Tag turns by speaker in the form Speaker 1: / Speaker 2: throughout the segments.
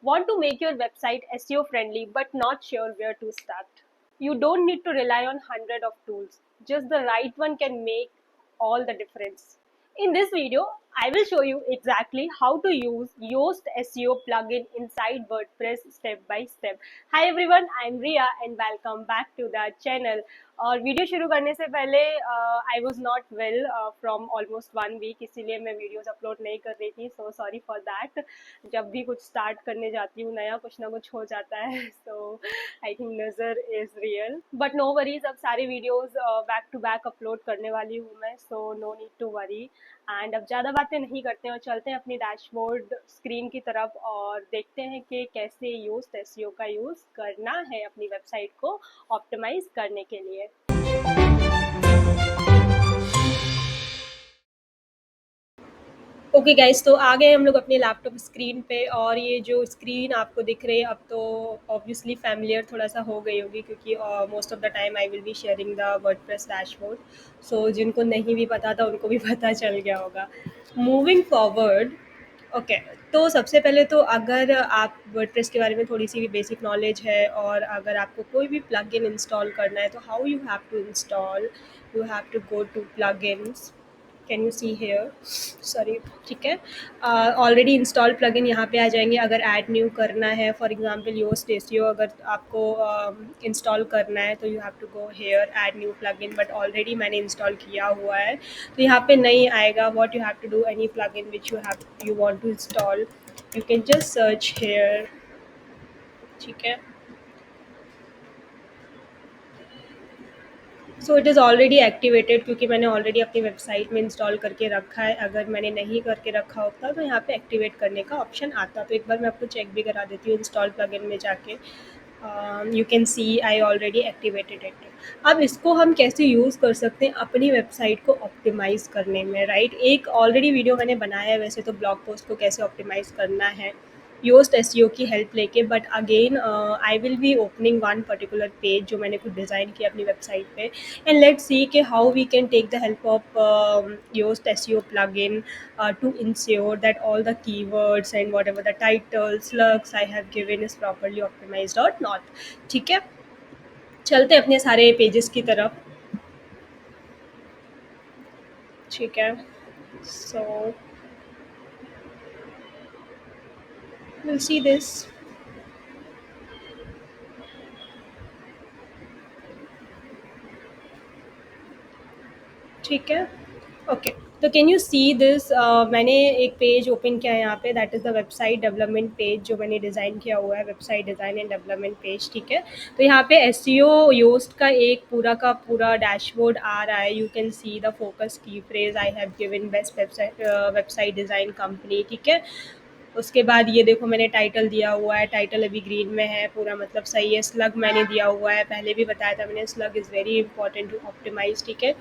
Speaker 1: Want to make your website SEO friendly but not sure where to start? You don't need to rely on hundred of tools. Just the right one can make all the difference. In this video, I will show you exactly how to use Yoast SEO plugin inside WordPress step by step. Hi everyone, I'm Ria and welcome back to the channel. और video शुरू करने से पहले I was not well from almost 1 week, इसीलिए मैं videos upload नहीं कर रही थी. So sorry for that. जब भी कुछ स्टार्ट करने जाती हूँ नया, कुछ ना कुछ हो जाता है. सो आई थिंक नज़र is real, but no worries. अब सारे videos back to back upload करने वाली हूँ मैं, so no need to worry. And अब ज़्यादा बातें नहीं करते हैं और चलते हैं अपनी डैशबोर्ड स्क्रीन की तरफ और देखते हैं कि कैसे यूज एसईओ का यूज़ करना है अपनी वेबसाइट को ऑप्टिमाइज करने के लिए. ओके गाइस, तो आ गए हम लोग अपने लैपटॉप स्क्रीन पे. और ये जो स्क्रीन आपको दिख रही है अब तो ऑब्वियसली फैमिलियर थोड़ा सा हो गई होगी, क्योंकि most of the time I will be sharing the WordPress dashboard. So जिनको नहीं भी पता था उनको भी पता चल गया होगा. Moving forward, okay. तो सबसे पहले तो अगर आप वर्डप्रेस के बारे में थोड़ी सी भी बेसिक नॉलेज है और अगर आपको कोई भी प्लगइन इंस्टॉल करना है तो how you have to install. You have to go to plugins. Can you see here? Sorry. ठीक है. ऑलरेडी इंस्टॉल प्लगइन यहाँ पे आ जाएंगे. अगर ऐड न्यू करना है, फॉर एग्जांपल योस्ट एसईओ अगर आपको इंस्टॉल करना है तो you have to go here add new plugin. But already मैंने इंस्टॉल किया हुआ है तो यहाँ पे नहीं आएगा. What you have to do, any plugin which you want to install, you can just search here. ठीक है. So it is already activated, क्योंकि मैंने ऑलरेडी अपनी वेबसाइट में इंस्टॉल करके रखा है. अगर मैंने नहीं करके रखा होता तो यहाँ पे एक्टिवेट करने का ऑप्शन आता. तो एक बार मैं आपको चेक भी करा देती हूँ इंस्टॉल प्लगइन में जाके. You can C I already activated it. अब इसको हम कैसे यूज़ कर सकते हैं अपनी वेबसाइट को ऑप्टिमाइज़ करने में, राइट. एक ऑलरेडी वीडियो मैंने बनाया है वैसे तो ब्लॉग पोस्ट को कैसे ऑप्टिमाइज़ करना है योस्ट एसईओ की हेल्प लेके. But again I will B opening one particular page जो मैंने खुद डिज़ाइन किया अपनी वेबसाइट पे. And let's see कि how we can take the help of Yoast SEO plugin to ensure that all the keywords and whatever the titles, slugs I have given is properly optimized or not. ठीक है. चलते हैं अपने सारे pages की तरफ. ठीक है. So we'll see this. ठीक है. ओके. तो कैन यू सी दिस. मैंने एक पेज ओपन किया है यहाँ पे. That is the website development page जो मैंने डिज़ाइन किया हुआ है, website design and development page. ठीक है. तो यहाँ पे एसईओ योस्ट का एक पूरा का पूरा डैशबोर्ड आ रहा है. You can see the focus key phrase I have given best website design company. ठीक है. उसके बाद ये देखो मैंने टाइटल दिया हुआ है. टाइटल अभी ग्रीन में है पूरा, मतलब सही है. स्लग मैंने दिया हुआ है, पहले भी बताया था मैंने, slug is very important to optimize. ठीक है.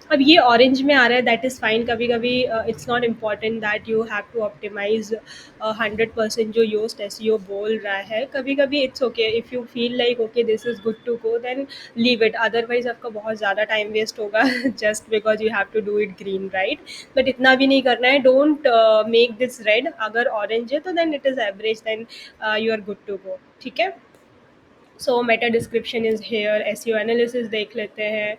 Speaker 1: अब ये ऑरेंज में आ रहा है, दैट इज़ फाइन. कभी कभी it's not important that you have to optimize 100% जो योस्ट एसईओ बोल रहा है. कभी कभी it's okay if you feel like okay this is good to go, then leave it. Otherwise आपका बहुत ज़्यादा टाइम वेस्ट होगा just because you have to do it green, right. But इतना भी नहीं करना है. Don't make this red. अगर ऑरेंज है तो then it is average, then you are good to go. ठीक है. So meta description is here. SEO analysis देख लेते हैं.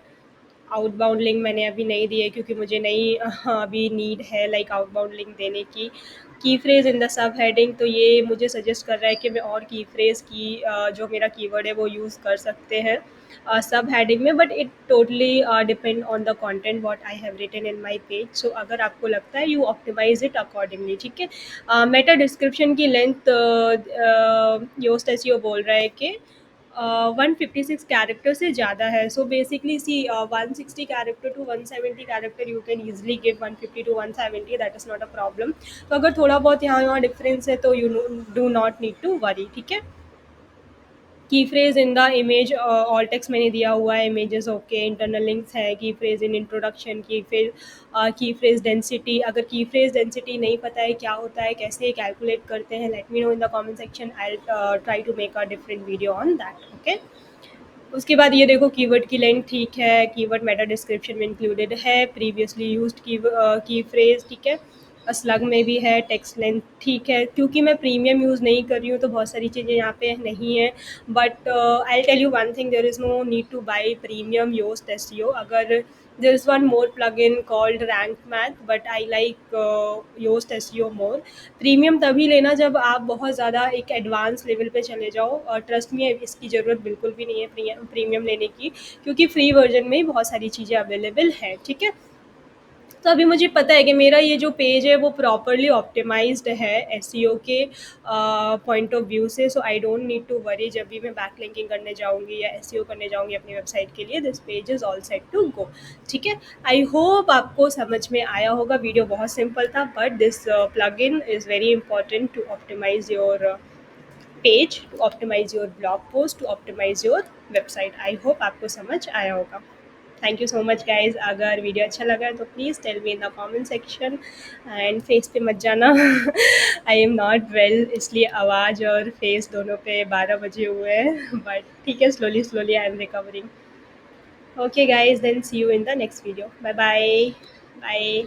Speaker 1: आउटबाउंड लिंक मैंने अभी नहीं दी है क्योंकि मुझे नहीं अभी नीड है लाइक आउटबाउंड लिंक देने की phrase in the sub heading. तो ये मुझे सजेस्ट कर रहा है कि मैं और की फ्रेज़ की जो मेरा कीवर्ड है वो यूज़ कर सकते हैं सब हेडिंग में. But it totally depend on the content what I have written in my page. So अगर आपको लगता है यू ऑप्टिमाइज इट अकॉर्डिंगली. ठीक है. मेटा डिस्क्रिप्शन की लेंथ योस्ट एसईओ बोल रहा है कि 156 कैरेक्टर से ज़्यादा है. So basically see 160 character to 170 character you can easily give. 150 to 170 that is not a problem. तो अगर थोड़ा बहुत यहाँ डिफरेंस है तो you do not need to worry. ठीक है. Key phrase in the image alt text मैंने दिया हुआ है. Images okay. इंटरनल लिंक्स है. Key phrase in introduction. की फ्रेज डेंसिटी. अगर की फ्रेज डेंसिटी नहीं पता है क्या होता है, कैसे कैलकुलेट करते हैं, let me know in the comment section. I try to make a different video on that. Okay. उसके बाद ये देखो कीवर्ड की लेंथ ठीक है. कीवर्ड मेटा डिस्क्रिप्शन में इंक्लूडेड है. Previously used key phrase. ठीक है. स्लग में भी है, टेक्स्ट लेंथ ठीक है, क्योंकि मैं प्रीमियम यूज़ नहीं कर रही हूँ तो बहुत सारी चीज़ें यहाँ पे नहीं है। But I tell you one thing, there is no need to buy premium Yoast SEO. अगर there is one more plugin called Rank Math, but I like Yoast SEO more. Premium तभी लेना जब आप बहुत ज़्यादा एक advance level पे चले जाओ, और ट्रस्ट मी इसकी ज़रूरत बिल्कुल भी नहीं है प्रीमियम लेने की, क्योंकि फ्री वर्जन में ही बहुत सारी चीज़ें अवेलेबल हैं, ठीक है। तो अभी मुझे पता है कि मेरा ये जो पेज है वो प्रॉपरली ऑप्टिमाइज्ड है एसईओ के पॉइंट ऑफ व्यू से, so I don't need to worry जब भी मैं बैकलिंकिंग करने जाऊँगी या एसईओ करने जाऊँगी अपनी वेबसाइट के लिए। This page is all set to go, ठीक है। आई होप आपको समझ में आया होगा। वीडियो बहुत सिंपल था, but this plugin is very important to optimize your page, to optimize your blog post, to optimize your website. I hope आपको समझ आया होगा। Thank you so much guys. अगर वीडियो अच्छा लगा तो please tell me in the comment section, and face पे मत जाना। आई एम नॉट वेल, इसलिए आवाज़ और फेस दोनों पे 12 बजे हुए हैं, बट ठीक है, slowly slowly I am recovering. Okay guys, then see you in the next video. Bye bye. Bye.